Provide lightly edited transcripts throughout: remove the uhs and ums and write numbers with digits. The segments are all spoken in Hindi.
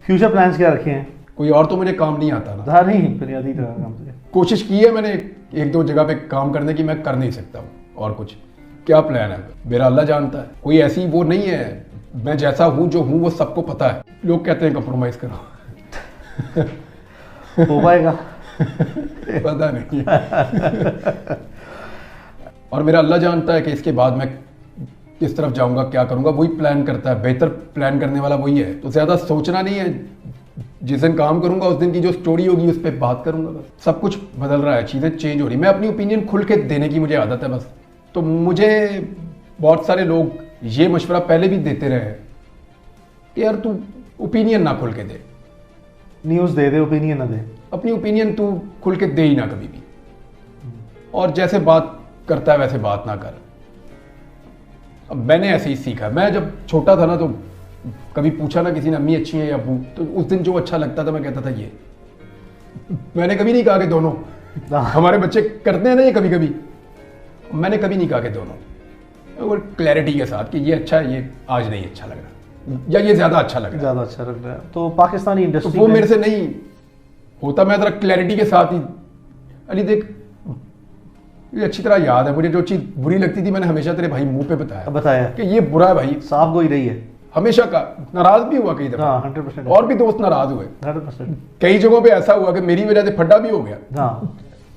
फ्यूचर प्लान्स क्या रखे हैं? कोई और तो मुझे काम नहीं आता ना। हाँ नहीं, बुनियादी तरह काम से कोशिश की है मैंने एक दो जगह पे काम करने की, मैं कर नहीं सकता हूँ। और कुछ क्या प्लान है मेरा अल्लाह जानता है। कोई ऐसी वो नहीं है, मैं जैसा हूँ जो हूँ वो सबको पता है। लोग कहते हैं कंप्रोमाइज़ करो हो पाएगा पता नहीं और मेरा अल्लाह जानता है कि इसके बाद मैं किस तरफ जाऊंगा, क्या करूंगा, वही प्लान करता है। बेहतर प्लान करने वाला वही है, तो ज़्यादा सोचना नहीं है। जिस दिन काम करूंगा उस दिन की जो स्टोरी होगी उस पर बात करूंगा बस। सब कुछ बदल रहा है, चीज़ें चेंज हो रही। मैं अपनी ओपिनियन खुल के देने की मुझे आदत है बस। तो मुझे बहुत सारे लोग ये मशवरा पहले भी देते रहे हैं कि यार तू ओपिनियन ना खुल के दे, न्यूज़ दे दे, ओपिनियन ना दे। अपनी ओपिनियन तू खुल के दे ही ना कभी भी, और जैसे बात करता है वैसे बात ना कर। अब मैंने ऐसे ही सीखा। मैं जब छोटा था ना तो कभी पूछा ना किसी ने अम्मी अच्छी है या अब्बू, तो उस दिन जो अच्छा लगता था मैं कहता था ये। मैंने कभी नहीं कहा कि दोनों। हमारे बच्चे करते हैं ना ये कभी कभी, मैंने कभी नहीं कहा कि दोनों, और क्लैरिटी के साथ कि ये अच्छा है, ये आज नहीं अच्छा लग रहा, या ये ज़्यादा अच्छा लग रहा है, ज़्यादा अच्छा लग रहा है। तो पाकिस्तानी तो इंडस्ट्री वो मेरे से नहीं होता। मैं ज़रा क्लैरिटी के साथ ही, अली देख ये अच्छी तरह याद है मुझे, जो चीज़ बुरी लगती थी मैंने हमेशा तेरे भाई मुंह पे बताया कि ये बुरा है भाई, साफ गोई रही है हमेशा का। नाराज भी हुआ कई दफा, 100%, और भी दोस्त नाराज हुए 100%। कई जगहों पे ऐसा हुआ कि मेरी वजह से फड्डा भी हो गया। हाँ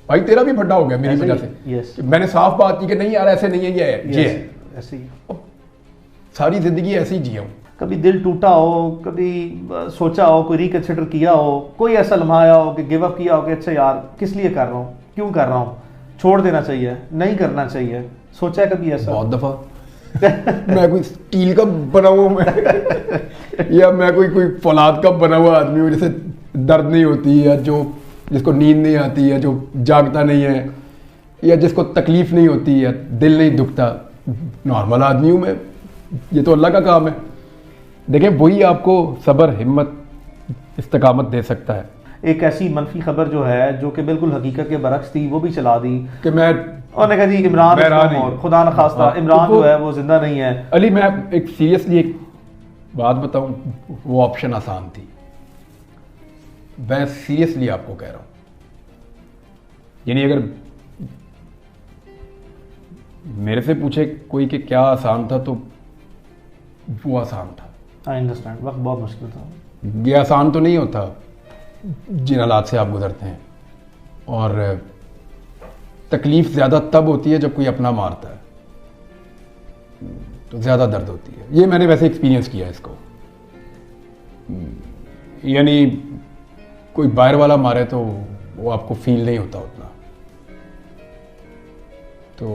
भाई तेरा भी फड्डा हो गया मेरी ऐसे वजह ही, से। यस। कि मैंने साफ बात की कि नहीं यार ऐसे नहीं है, ये है। ऐसे ही सारी जिंदगी ऐसे ही जिया हूँ। कभी दिल टूटा हो, कभी सोचा हो, कोई रिकंसिडर किया हो, कोई ऐसा लम्हा आया हो कि गिव अप किया हो कि अच्छा यार किस लिए कर रहा हूँ, क्यों कर रहा हूँ, छोड़ देना चाहिए, नहीं करना चाहिए, सोचा है कभी ऐसा? बहुत दफा मैं कोई स्टील का बना हुआ मैं या मैं कोई फौलाद का बना हुआ आदमी हूँ जैसे दर्द नहीं होती, या जो जिसको नींद नहीं आती, या जो जागता नहीं है, या जिसको तकलीफ नहीं होती, या दिल नहीं दुखता। नॉर्मल आदमी हूँ मैं, ये तो अल्लाह का काम है। देखें वही आपको सब्र, हिम्मत, इस्तकामत दे सकता है। एक ऐसी मनफी खबर जो है जो कि बिल्कुल हकीकत के बरक्स थी, वो भी चला दी कि मैं और कहा जी इमरान और खुदा न खास्ता इमरान जो है वो जिंदा नहीं है। अली मैं एक सीरियसली एक बात बताऊं, वो ऑप्शन आसान थी। मैं सीरियसली आपको कह रहा हूं, यानी अगर मेरे से पूछे कोई कि क्या आसान था तो वो आसान था। आई अंडरस्टैंड, वक्त बहुत मुश्किल था। ये आसान तो नहीं होता जिन हालात से आप गुजरते हैं, और तकलीफ ज़्यादा तब होती है जब कोई अपना मारता है, तो ज़्यादा दर्द होती है। ये मैंने वैसे एक्सपीरियंस किया है इसको। यानी कोई बाहर वाला मारे तो वो आपको फील नहीं होता उतना। तो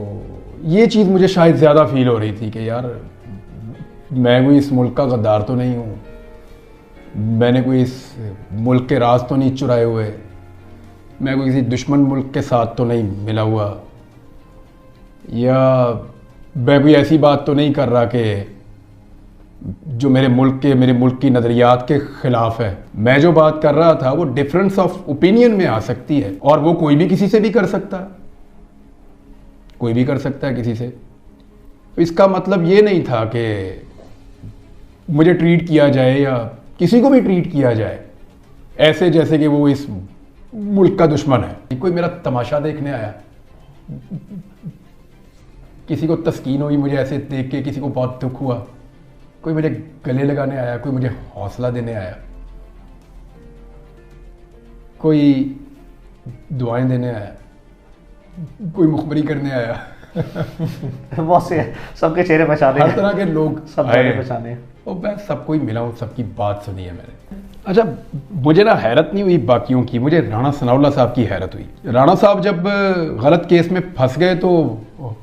ये चीज़ मुझे शायद ज़्यादा फील हो रही थी कि यार मैं कोई इस मुल्क का गद्दार तो नहीं हूँ, मैंने कोई इस मुल्क के राज तो नहीं चुराए हुए, मैं कोई किसी दुश्मन मुल्क के साथ तो नहीं मिला हुआ, या मैं कोई ऐसी बात तो नहीं कर रहा कि जो मेरे मुल्क की नज़रियात के ख़िलाफ़ है। मैं जो बात कर रहा था वो डिफरेंस ऑफ ओपिनियन में आ सकती है, और वो कोई भी किसी से भी कर सकता है, कोई भी कर सकता है किसी से। तो इसका मतलब ये नहीं था कि मुझे ट्रीट किया जाए या किसी को भी ट्रीट किया जाए ऐसे जैसे कि वो इस मुल्क का दुश्मन है। कोई मेरा तमाशा देखने आया, किसी को तस्कीन हुई मुझे ऐसे देख के, किसी को बहुत दुख हुआ, कोई मुझे गले लगाने आया, कोई मुझे हौसला देने आया, कोई दुआएं देने आया, कोई मुखबरी करने आया बहुत से सबके चेहरे पहचाने, हर तरह के लोग सब चेहरे पहचाने, और मैं सबको ही मिला हूँ, सबकी बात सुनी है मैंने। अच्छा मुझे ना हैरत नहीं हुई बाकियों की, मुझे राणा सनाउल्लाह साहब की हैरत हुई। राणा साहब जब गलत केस में फंस गए तो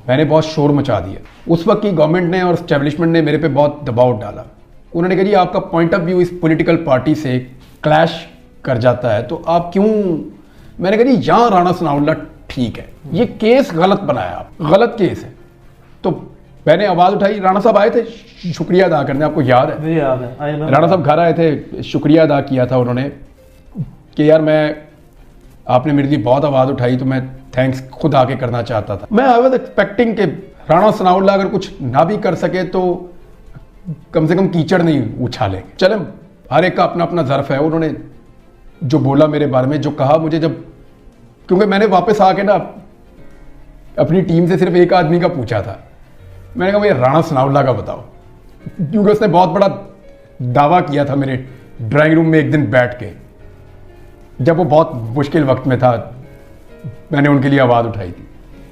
मैंने बहुत शोर मचा दिया। उस वक्त की गवर्नमेंट ने और एस्टेब्लिशमेंट ने मेरे पे बहुत दबाव डाला। उन्होंने कहा जी आपका पॉइंट ऑफ व्यू इस पॉलिटिकल पार्टी से क्लैश कर जाता है तो आप क्यों। मैंने कहा जी यहाँ राणा सनाउल्लाह ठीक है, ये केस गलत बनाया आप, गलत केस है। तो मैंने आवाज़ उठाई, राणा साहब आए थे शुक्रिया अदा करने, आपको याद है? मुझे याद है, राणा साहब घर आए थे, शुक्रिया अदा किया था उन्होंने कि यार आपने मेरे लिए बहुत आवाज़ उठाई तो मैं थैंक्स खुद आके करना चाहता था। मैं आई वाज एक्सपेक्टिंग कि राणा सनाउल्लाह अगर कुछ ना भी कर सके तो कम से कम कीचड़ नहीं उछालेंगे। चलें हर एक का अपना अपना ज़र्फ है। उन्होंने जो बोला मेरे बारे में, जो कहा मुझे, जब क्योंकि मैंने वापस आके ना अपनी टीम से सिर्फ एक आदमी का पूछा था, मैंने कहा भैया राणा सनाउल्लाह का बताओ, क्योंकि उसने बहुत बड़ा दावा किया था मेरे ड्राइंग रूम में एक दिन बैठ के, जब वो बहुत मुश्किल वक्त में था, मैंने उनके लिए आवाज़ उठाई थी,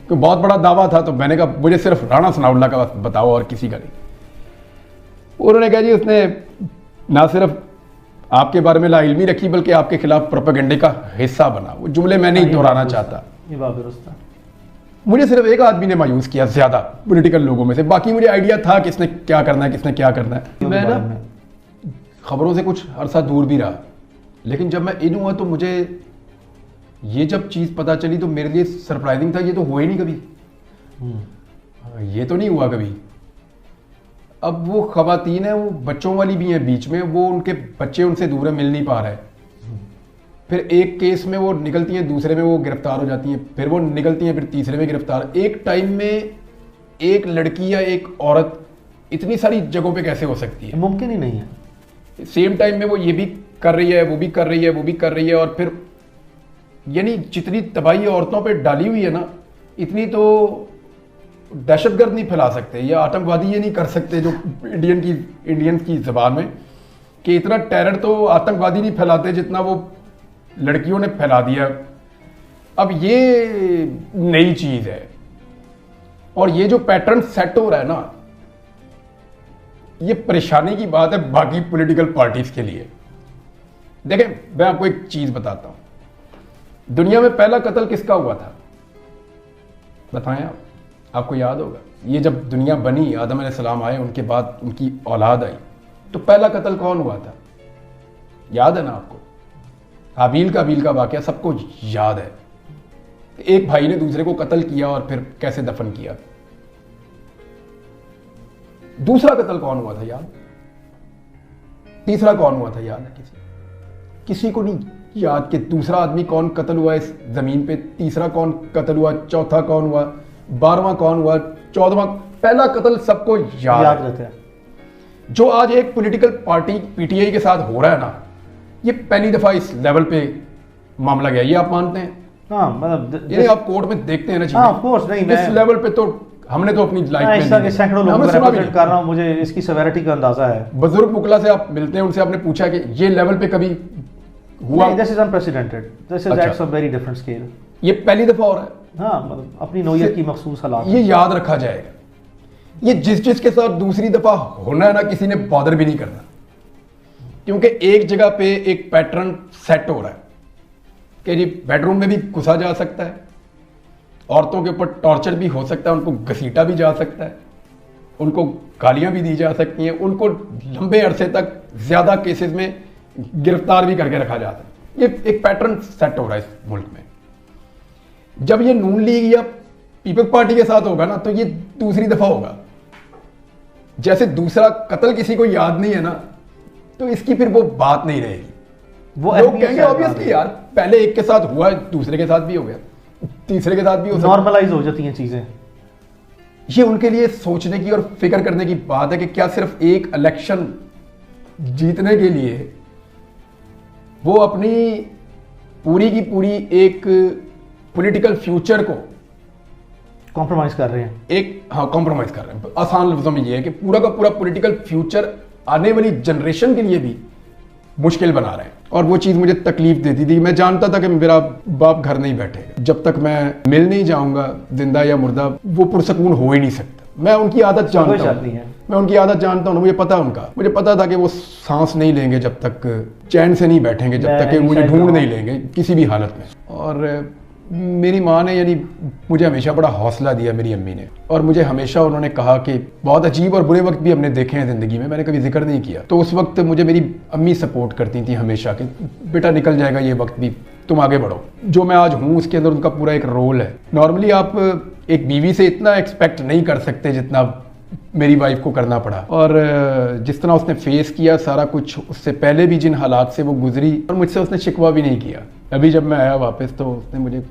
क्योंकि बहुत बड़ा दावा था। तो मैंने कहा मुझे सिर्फ राणा सनाउल्लाह का बताओ और किसी का नहीं। उन्होंने कहा जी उसने ना सिर्फ आपके बारे में लाइल्मी रखी बल्कि आपके खिलाफ प्रोपेगेंडे का हिस्सा बना। वो जुमले मैं नहीं दोहराना चाहता। ये बात दुरुस्त है। मुझे सिर्फ एक आदमी ने मायूस किया ज़्यादा पॉलिटिकल लोगों में से, बाकी मुझे आइडिया था किसने क्या करना है, किसने क्या करना है। मैं ना खबरों से कुछ अरसा दूर भी रहा, लेकिन जब मैं इन हुआ तो मुझे ये जब चीज़ पता चली तो मेरे लिए सरप्राइजिंग था। ये तो हुआ ही नहीं कभी, ये तो नहीं हुआ कभी। अब वो खवातीन है, वो बच्चों वाली भी हैं बीच में, वो उनके बच्चे उनसे दूर है, मिल नहीं पा रहे। फिर एक केस में वो निकलती हैं, दूसरे में वो गिरफ्तार हो जाती हैं, फिर वो निकलती हैं, फिर तीसरे में गिरफ्तार। एक टाइम में एक लड़की या एक औरत इतनी सारी जगहों पे कैसे हो सकती है? मुमकिन ही नहीं है। सेम टाइम में वो ये भी कर रही है, वो भी कर रही है, वो भी कर रही है, और फिर यानी जितनी तबाही औरतों पे डाली हुई है ना, इतनी तो दहशतगर्द नहीं फैला सकते या आतंकवादी ये नहीं कर सकते, जो इंडियंस की ज़बान में, कि इतना टेरर तो आतंकवादी नहीं फैलाते जितना वो लड़कियों ने फैला दिया। अब ये नई चीज़ है, और ये जो पैटर्न सेट हो रहा है ना, ये परेशानी की बात है बाकी पॉलिटिकल पार्टीज के लिए। देखें, मैं आपको एक चीज़ बताता हूँ। दुनिया में पहला कत्ल किसका हुआ था बताएं आप? आपको याद होगा, ये जब दुनिया बनी, आदम अलैहिस्सलाम आए, उनके बाद उनकी औलाद आई, तो पहला कत्ल कौन हुआ था? याद है ना आपको? हाबील काबील का वाकया सबको याद है। एक भाई ने दूसरे को कत्ल किया और फिर कैसे दफन किया। दूसरा कत्ल कौन हुआ था याद? तीसरा कौन हुआ था याद है? किसी को नहीं याद कि दूसरा आदमी कौन कत्ल हुआ इस जमीन पे, तीसरा कौन कत्ल हुआ, चौथा कौन हुआ, 12वां कौन हुआ, 14वां। पहला कत्ल सबको याद रहता है। जो आज एक पॉलिटिकल पार्टी पीटीआई के साथ हो रहा है ना, ये पहली दफा इस लेवल पे मामला गया। ये आप मानते हैं? हाँ, मतलब ये आप कोर्ट में देखते हैं ना चीजें। हाँ, ऑफ कोर्स। नहीं, इस लेवल पे तो हमने तो अपनी लाइफ में सैकड़ों लोगों को रिप्रेजेंट कर रहा हूं, मुझे इसकी सेवेरिटी का अंदाजा है। बुजुर्ग मुकला से आप मिलते हैं, उनसे आपने पूछा कि ये लेवल पे कभी हुआ? This is unprecedented, this is at a very different scale. ये पहली दफा हो रहा है। हाँ, मतलब अपनी नौयत की मखसूस हालात। ये याद रखा जाएगा। ये जिस के साथ दूसरी दफा होना है ना, किसी ने बॉदर भी नहीं करना, क्योंकि एक जगह पे एक पैटर्न सेट हो रहा है कि जी बेडरूम में भी घुसा जा सकता है, औरतों के ऊपर टॉर्चर भी हो सकता है, उनको घसीटा भी जा सकता है, उनको गालियां भी दी जा सकती हैं, उनको लंबे अरसे तक ज्यादा केसेस में गिरफ्तार भी करके रखा जाता है। ये एक पैटर्न सेट हो रहा है इस मुल्क में। जब ये नून लीग या पीपल्स पार्टी के साथ होगा ना, तो ये दूसरी दफा होगा। जैसे दूसरा कत्ल किसी को याद नहीं है ना, तो इसकी फिर वो बात नहीं रहेगी। वो लोग कहेंगे ऑब्वियसली यार, पहले एक के साथ हुआ, दूसरे के साथ भी हो गया, तीसरे के साथ भी हो सकता है। नॉर्मलाइज हो जाती हैं चीजें। ये उनके लिए सोचने की और फिक्र करने की बात है कि क्या सिर्फ एक इलेक्शन जीतने के लिए वो अपनी पूरी की पूरी एक पॉलिटिकल फ्यूचर को कॉम्प्रोमाइज कर रहे हैं। कॉम्प्रोमाइज कर रहे हैं। आसान लफ्जों में ये है कि पूरा का पूरा पॉलिटिकल फ्यूचर आने वाली जनरेशन के लिए भी मुश्किल बना रहे हैं। और वो चीज़ मुझे तकलीफ देती थी। मैं जानता था कि मेरा बाप घर नहीं बैठेगा जब तक मैं मिल नहीं जाऊंगा, जिंदा या मुर्दा, वो पुरसकून हो ही नहीं सकता। मैं उनकी आदत जानता हूँ, मैं उनकी आदत जानता हूँ, मुझे पता है उनका। मुझे पता था कि वो सांस नहीं लेंगे जब तक, चैन से नहीं बैठेंगे जब तक कि मुझे ढूंढ नहीं लेंगे किसी भी हालत में। और मेरी माँ ने यानी मुझे हमेशा बड़ा हौसला दिया, मेरी अम्मी ने। और मुझे हमेशा उन्होंने कहा कि बहुत अजीब और बुरे वक्त भी हमने देखे हैं ज़िंदगी में, मैंने कभी जिक्र नहीं किया। तो उस वक्त मुझे मेरी अम्मी सपोर्ट करती थी हमेशा कि बेटा निकल जाएगा ये वक्त भी, तुम आगे बढ़ो। जो मैं आज हूँ उसके अंदर उनका पूरा एक रोल है। नॉर्मली आप एक बीवी से इतना एक्सपेक्ट नहीं कर सकते जितना मेरी वाइफ को करना पड़ा। और जिस तरह उसने फेस किया सारा कुछ, उससे पहले भी जिन हालात से वो गुजरी, और मुझसे उसने शिकवा भी नहीं किया। अभी जब मैं आया वापस तो उसने मुझे,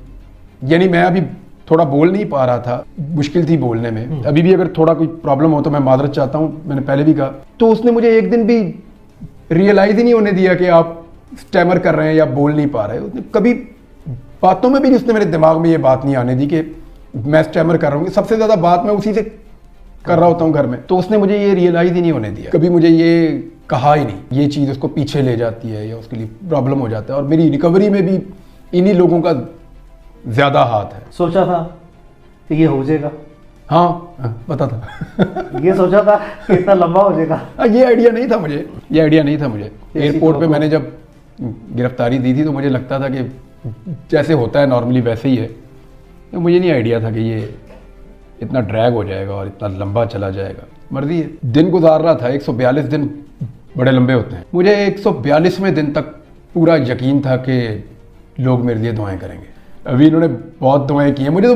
यानी मैं अभी थोड़ा बोल नहीं पा रहा था, मुश्किल थी बोलने में। अभी भी अगर थोड़ा कोई प्रॉब्लम हो तो मैं माजरत चाहता हूँ, मैंने पहले भी कहा। तो उसने मुझे एक दिन भी रियलाइज ही नहीं होने दिया कि आप स्टैमर कर रहे हैं या बोल नहीं पा रहे। उसने कभी बातों में भी उसने मेरे दिमाग में ये बात नहीं आने दी कि मैं स्टैमर कर रहा हूँ। सबसे ज़्यादा बात मैं उसी से कर रहा होता हूँ घर में, तो उसने मुझे ये रियलाइज ही नहीं होने दिया, कभी मुझे ये कहा ही नहीं। ये चीज़ उसको पीछे ले जाती है या उसके लिए प्रॉब्लम हो जाता है, और मेरी रिकवरी में भी इन्हीं लोगों का ज़्यादा हाथ है। सोचा था कि ये हो जाएगा? हाँ, पता था। ये सोचा था कि इतना लंबा हो जाएगा? ये आइडिया नहीं था मुझे, ये आइडिया नहीं था मुझे। एयरपोर्ट पे मैंने जब गिरफ्तारी दी थी तो मुझे लगता था कि जैसे होता है नॉर्मली वैसे ही है, तो मुझे नहीं आइडिया था कि ये इतना ड्रैग हो जाएगा और इतना लंबा चला जाएगा। मर्जी है। दिन गुजार रहा था, 142 दिन बड़े लंबे होते हैं। मुझे 142वें दिन तक पूरा यकीन था कि लोग मेरे लिए दुआएं करेंगे। अभी इन्होंने बहुत दुआएं की हैं। मुझे तो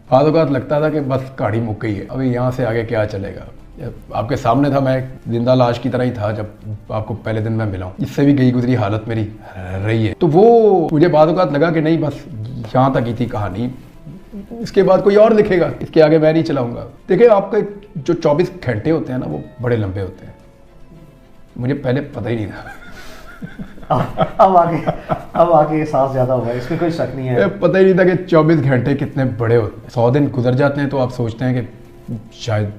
बाद औक़ात लगता था कि बस कहानी मुक गई है, अभी यहाँ से आगे क्या चलेगा। आपके सामने था, मैं जिंदा लाश की तरह ही था जब आपको पहले दिन मैं मिला हूँ। इससे भी गई गुजरी हालत मेरी रही है। तो वो मुझे बाद औक़ात लगा कि नहीं, बस यहाँ तक ही थी कहानी, इसके बाद कोई और लिखेगा, इसके आगे मैं नहीं चलाऊंगा। देखिए, आपके जो 24 घंटे होते हैं ना, वो बड़े लंबे होते हैं। मुझे पहले पता ही नहीं था। अब आगे एहसास ज़्यादा हुआ है, इसमें कोई शक नहीं है। पता ही नहीं था कि 24 घंटे कितने बड़े होते हैं। 100 दिन गुजर जाते हैं तो आप सोचते हैं कि शायद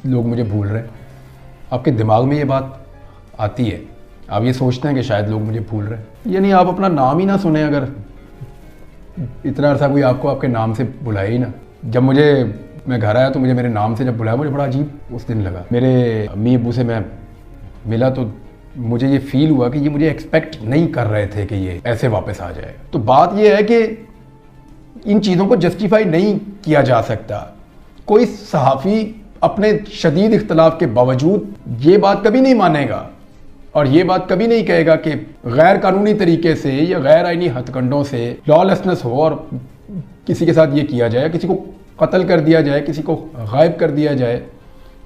लोग मुझे भूल रहे हैं। आपके दिमाग में ये बात आती है, आप ये सोचते हैं कि शायद लोग मुझे भूल रहे हैं। यानी आप अपना नाम ही ना सुने, अगर इतना अर्सा कोई आपको आपके नाम से बुलाए ही ना। जब मैं घर आया तो मुझे मेरे नाम से जब बुलाया, मुझे बड़ा अजीब उस दिन लगा। मेरे अम्मी अब्बू से मैं मिला तो मुझे ये फील हुआ कि ये मुझे एक्सपेक्ट नहीं कर रहे थे कि ये ऐसे वापस आ जाएगा। तो बात ये है कि इन चीज़ों को जस्टिफाई नहीं किया जा सकता। कोई सहाफ़ी अपने शदीद इख्तलाफ के बावजूद ये बात कभी नहीं मानेगा और ये बात कभी नहीं कहेगा कि गैर कानूनी तरीके से या गैर आइनी हथकंडों से लॉलेसनेस हो और किसी के साथ ये किया जाए, किसी को कत्ल कर दिया जाए, किसी को गायब कर दिया जाए,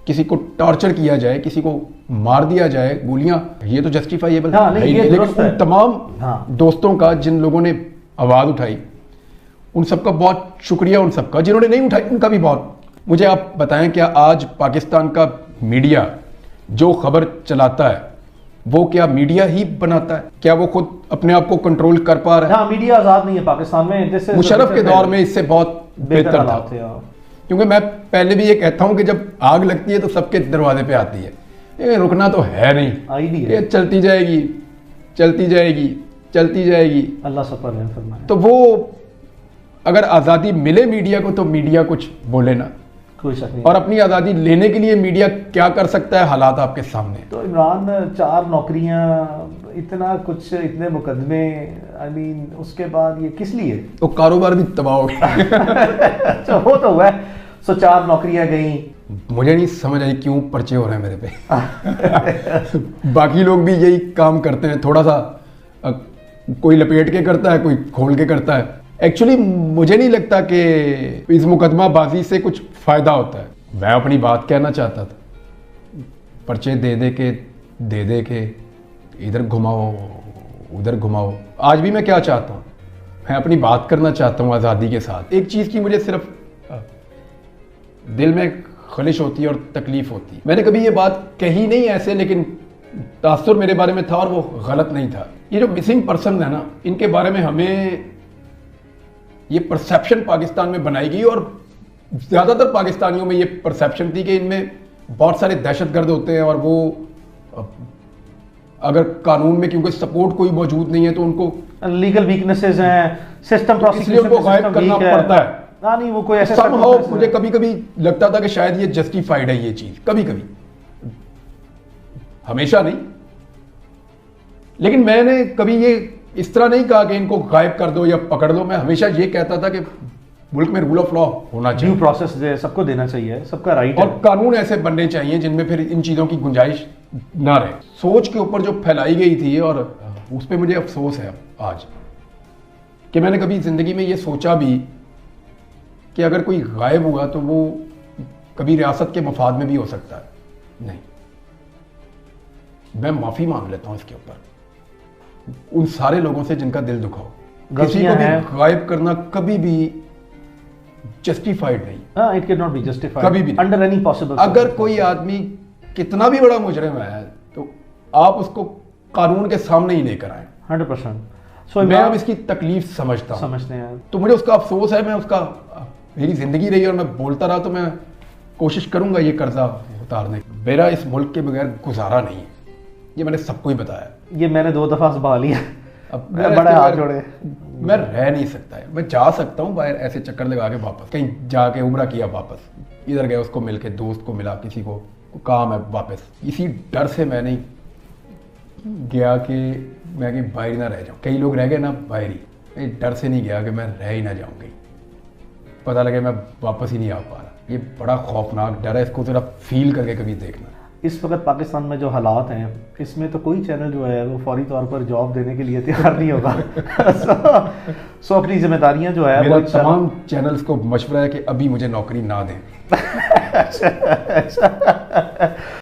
किसी को टॉर्चर किया जाए, किसी को मार दिया जाए गोलियां। ये तो जस्टिफाइएबल है ही नहीं। लेकिन उन तमाम दोस्तों का जिन लोगों ने आवाज़ उठाई, उन सबका बहुत शुक्रिया। उन सबका जिन्होंने नहीं उठाई, उनका भी बहुत। मुझे आप बताएं, क्या आज पाकिस्तान का मीडिया जो खबर चलाता है वो क्या मीडिया ही बनाता है? क्या वो खुद अपने आप को कंट्रोल कर पा रहा है? हाँ, मीडिया आज़ाद नहीं है पाकिस्तान में। जैसे मुशर्रफ के दौर में इससे बहुत बेहतर था। क्योंकि मैं पहले भी ये कहता हूँ कि जब आग लगती है तो सबके दरवाजे पे आती है, ये रुकना तो है नहीं, ये चलती जाएगी, चलती जाएगी, चलती जाएगी। अल्लाह सब पर रहम फरमाए। तो वो अगर आज़ादी मिले मीडिया को तो मीडिया कुछ बोले ना, कोई शक नहीं। और अपनी आज़ादी लेने के लिए मीडिया क्या कर सकता है, हालात आपके सामने। तो इमरान 4 नौकरियां, इतना कुछ, इतने मुकदमे, आई मीन उसके बाद ये किस लिए? तो कारोबार भी तबाह हो गया। अच्छा, वो तो हुआ है। सो 4 नौकरियां गई। मुझे नहीं समझ आई क्यों पर्चे हो रहे हैं मेरे पे। बाकी लोग भी यही काम करते हैं, थोड़ा सा कोई लपेट के करता है, कोई खोल के करता है। एक्चुअली मुझे नहीं लगता कि इस मुकदमाबाजी से कुछ फ़ायदा होता है। मैं अपनी बात कहना चाहता था, पर्चे दे के इधर घुमाओ उधर घुमाओ। आज भी मैं क्या चाहता हूँ, मैं अपनी बात करना चाहता हूँ आज़ादी के साथ। एक चीज़ की मुझे सिर्फ दिल में खलिश होती है और तकलीफ़ होती है। मैंने कभी ये बात कही नहीं ऐसे, लेकिन तासुर मेरे बारे में था और वो गलत नहीं था। ये जो मिसिंग पर्सन है ना, इनके बारे में हमें ये परसेप्शन पाकिस्तान में बनाई गई, और ज़्यादातर पाकिस्तानियों में ये परसेप्शन थी कि इनमें बहुत सारे दहशतगर्द होते हैं और वो अगर कानून में क्योंकि सपोर्ट कोई मौजूद नहीं है तो उनको लीगल वीकनेसेस हैं, सिस्टम इसलिए उनको गायब करना पड़ता है। नहीं, वो कोई ऐसा समहाउ मुझे कभी कभी लगता था कि शायद ये जस्टिफाइड है ये चीज़, कभी कभी, हमेशा नहीं। लेकिन मैंने कभी ये इस तरह नहीं कहा कि इनको गायब कर दो या पकड़ लो। मैं हमेशा ये कहता था कि मुल्क में रूल ऑफ लॉ होना चाहिए, ड्यू प्रोसेस सबको देना चाहिए, सबका राइट है, और कानून ऐसे बनने चाहिए जिनमें फिर इन चीज़ों की गुंजाइश ना रहे। सोच के ऊपर जो फैलाई गई थी, और उस पर मुझे अफसोस है आज कि मैंने कभी ज़िंदगी में ये सोचा भी कि अगर कोई गायब हुआ तो वो कभी रियासत के मफाद में भी हो सकता है। नहीं, मैं माफ़ी मांग लेता हूँ इसके ऊपर उन सारे लोगों से जिनका दिल दुखा हो। किसी को भी गायब करना कभी भी जस्टिफाइड नहीं। It can not be justified कभी भी अंडर एनी पॉसिबल। अगर कोई आदमी कितना भी बड़ा मुजरिम है तो आप उसको कानून के सामने ही लेकर आए। 100%। सो मैं अब इसकी तकलीफ समझता हूँ, समझते हैं। तो मुझे उसका अफसोस है। मैं उसका, मेरी ज़िंदगी रही और मैं बोलता रहा, तो मैं कोशिश करूँगा ये कर्जा उतारने की। मेरा इस मुल्क के बगैर गुजारा नहीं है, ये मैंने सबको ही बताया। ये मैंने 2 दफ़ा संभाल लिया, अब मैं बड़े हाथ जोड़े। मैं रह नहीं सकता है। मैं जा सकता हूँ बाहर ऐसे चक्कर लगा के वापस, कहीं जाके उम्रा किया, वापस इधर गया, उसको मिल के, दोस्त को मिला, किसी को काम है, वापस। इसी डर से मैं नहीं गया कि मैं कहीं बाहर ही ना रह जाऊँ। कई लोग रह गए ना बाहर ही, मैं डर से नहीं गया कि मैं रह ही ना जाऊँ कहीं, पता लगे मैं वापस ही नहीं आ पा रहा। ये बड़ा खौफनाक डर है, इसको जरा फील करके कभी देखना। इस वक्त पाकिस्तान में जो हालात हैं, इसमें तो कोई चैनल जो है वो फौरी तौर पर जॉब देने के लिए तैयार नहीं होगा। सो अपनी जिम्मेदारियां जो है मेरा तमाम चैनल्स को मशवरा है कि अभी मुझे नौकरी ना दें। अच्छा,